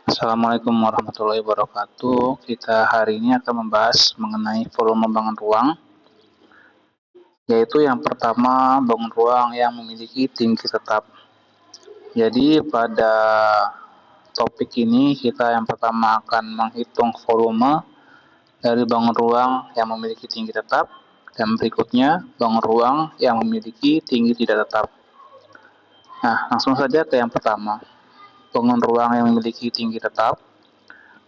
Assalamualaikum warahmatullahi wabarakatuh. Kita hari ini akan membahas mengenai volume bangun ruang, yaitu yang pertama bangun ruang yang memiliki tinggi tetap. Jadi pada topik ini kita yang pertama akan menghitung volume dari bangun ruang yang memiliki tinggi tetap, dan berikutnya bangun ruang yang memiliki tinggi tidak tetap. Nah, langsung saja ke yang pertama, bangun ruang yang memiliki tinggi tetap.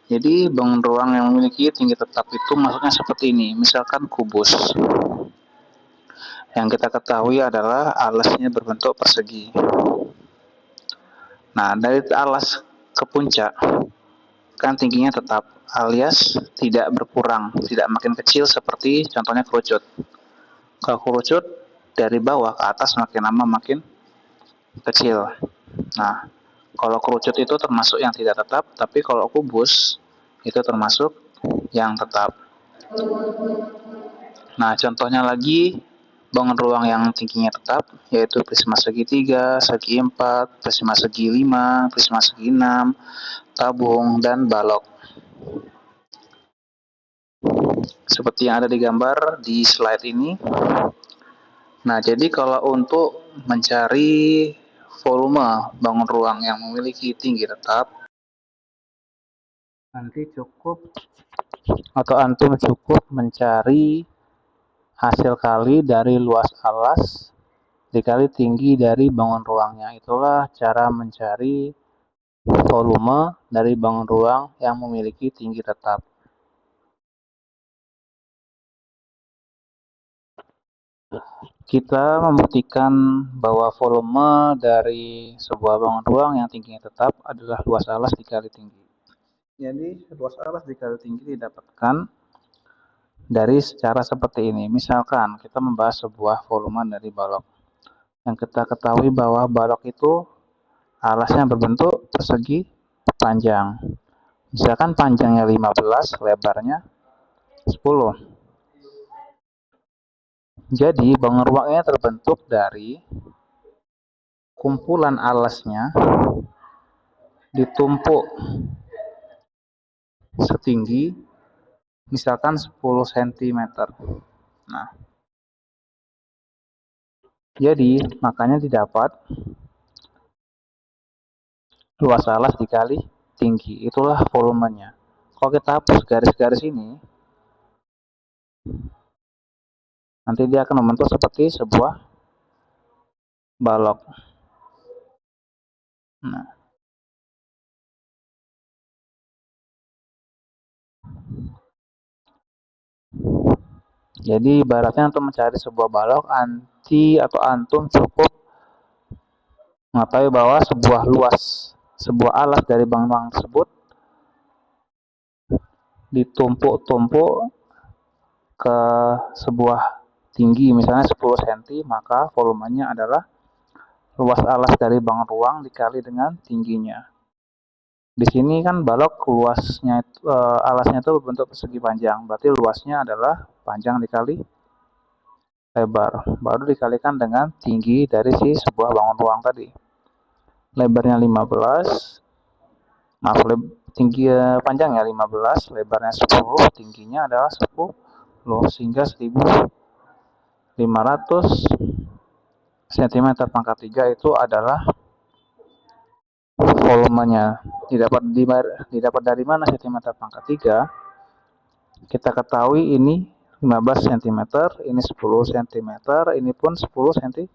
Jadi bangun ruang yang memiliki tinggi tetap itu maksudnya seperti ini, misalkan kubus. Yang kita ketahui adalah alasnya berbentuk persegi. Nah, dari alas ke puncak kan tingginya tetap, alias tidak berkurang, tidak makin kecil seperti contohnya kerucut. Kalau kerucut dari bawah ke atas makin lama makin kecil. Nah, kalau kerucut itu termasuk yang tidak tetap, tapi kalau kubus itu termasuk yang tetap. Nah, contohnya lagi bangun ruang yang tingginya tetap, yaitu prisma segitiga, segi 4, prisma segi 5, prisma segi 6, tabung, dan balok. Seperti yang ada di gambar di slide ini. Nah, jadi kalau untuk mencari volume bangun ruang yang memiliki tinggi tetap, nanti antum cukup mencari hasil kali dari luas alas dikali tinggi dari bangun ruangnya. Itulah cara mencari volume dari bangun ruang yang memiliki tinggi tetap. Kita membuktikan bahwa volume dari sebuah bangun ruang yang tingginya tetap adalah luas alas dikali tinggi. Jadi luas alas dikali tinggi didapatkan dari cara seperti ini. Misalkan kita membahas sebuah volume dari balok. Yang kita ketahui bahwa balok itu alasnya berbentuk persegi panjang. Misalkan panjangnya 15, lebarnya 10. Jadi bangun ruangnya terbentuk dari kumpulan alasnya ditumpuk setinggi misalkan 10 cm. Nah, jadi makanya didapat luas alas dikali tinggi, itulah volumenya. Kalau kita hapus garis-garis ini, nanti dia akan membentuk seperti sebuah balok. Nah, jadi ibaratnya untuk mencari sebuah balok, antum cukup mengetahui bahwa sebuah alas dari bangunan tersebut ditumpuk-tumpuk ke sebuah tinggi, misalnya 10 cm, maka volumenya adalah luas alas dari bangun ruang dikali dengan tingginya. Di sini kan balok luasnya alasnya itu berbentuk persegi panjang, berarti luasnya adalah panjang dikali lebar, baru dikalikan dengan tinggi dari si sebuah bangun ruang tadi. Lebarnya 15, tinggi panjangnya 15, lebarnya 10, tingginya adalah 10, sehingga 1500 cm pangkat 3 itu adalah volumenya. Didapat dari mana cm pangkat 3? Kita ketahui ini 15 cm, ini 10 cm, ini pun 10 cm.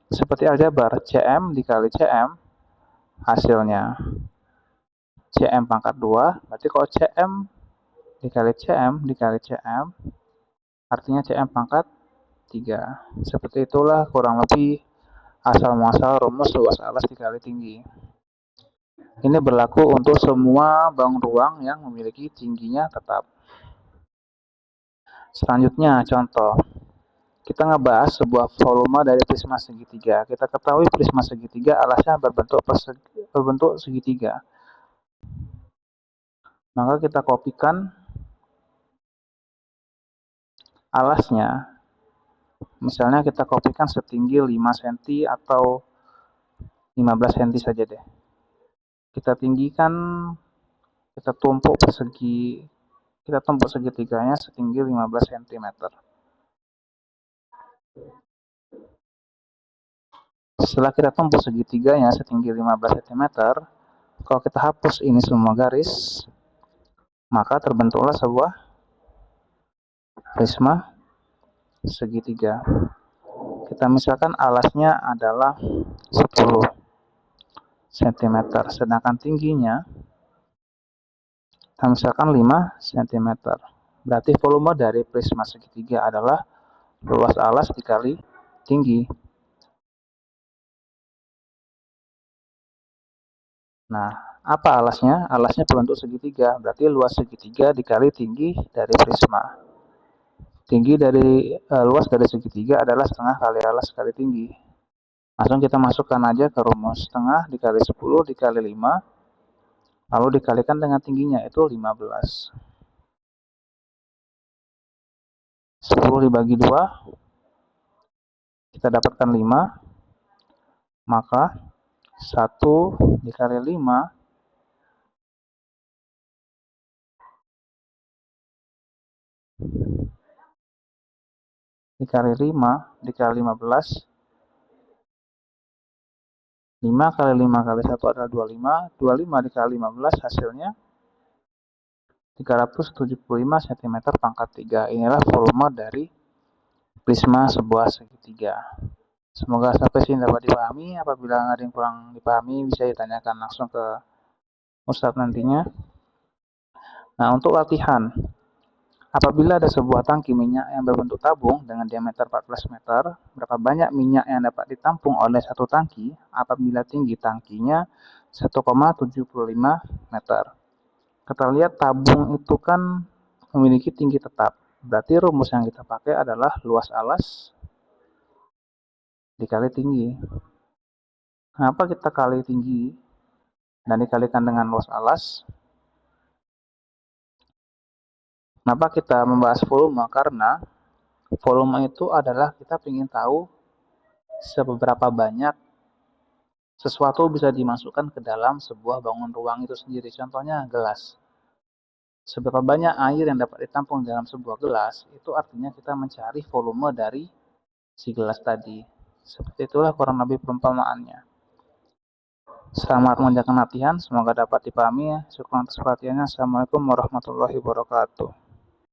Seperti aljabar, cm dikali cm, hasilnya cm pangkat 2, berarti kalau cm dikali cm dikali cm, artinya cm pangkat 3. Seperti itulah kurang lebih asal-muasal rumus luas alas dikali tinggi. Ini berlaku untuk semua bangun ruang yang memiliki tingginya tetap. Selanjutnya, contoh. Kita ngebahas sebuah volume dari prisma segitiga. Kita ketahui prisma segitiga alasnya berbentuk segitiga. Maka kita kopikan alasnya. Misalnya kita kopikan setinggi 5 cm atau 15 cm saja deh. kita tinggikan, kita tumpuk segitiganya setinggi 15 cm. Setelah kita tumpuk segitiganya setinggi 15 cm, kalau kita hapus ini semua garis, maka terbentuklah sebuah prisma segitiga. Kita misalkan alasnya adalah 10 cm, sedangkan tingginya kita misalkan 5 cm. Berarti volume dari prisma segitiga adalah luas alas dikali tinggi. Nah, apa alasnya? Alasnya berbentuk segitiga, berarti luas segitiga dikali tinggi dari prisma. Luas dari segitiga adalah setengah kali alas kali tinggi. Langsung kita masukkan aja ke rumus. Setengah dikali 10 dikali 5, lalu dikalikan dengan tingginya, itu 15. 10 dibagi 2, kita dapatkan 5, maka 1 dikali 5 dikali 5 dikali 15, 5 kali 5 kali 1 adalah 25, 25 dikali 15 hasilnya 375 cm pangkat 3. Inilah volume dari prisma sebuah segitiga. Semoga sampai sini dapat dipahami. Apabila ada yang kurang dipahami, bisa ditanyakan langsung ke Ustadz nantinya. Nah, untuk latihan, apabila ada sebuah tangki minyak yang berbentuk tabung dengan diameter 14 meter, berapa banyak minyak yang dapat ditampung oleh satu tangki apabila tinggi tangkinya 1,75 meter. Kita lihat tabung itu kan memiliki tinggi tetap. Berarti rumus yang kita pakai adalah luas alas dikali tinggi. Kenapa kita kali tinggi dan dikalikan dengan luas alas? Kenapa kita membahas volume? Karena volume itu adalah kita ingin tahu seberapa banyak sesuatu bisa dimasukkan ke dalam sebuah bangun ruang itu sendiri. Contohnya gelas. Seberapa banyak air yang dapat ditampung dalam sebuah gelas, itu artinya kita mencari volume dari si gelas tadi. Seperti itulah kurang lebih perumpamaannya. Selamat mengerjakan latihan, semoga dapat dipahami. Syukur atas perhatiannya. Assalamualaikum warahmatullahi wabarakatuh.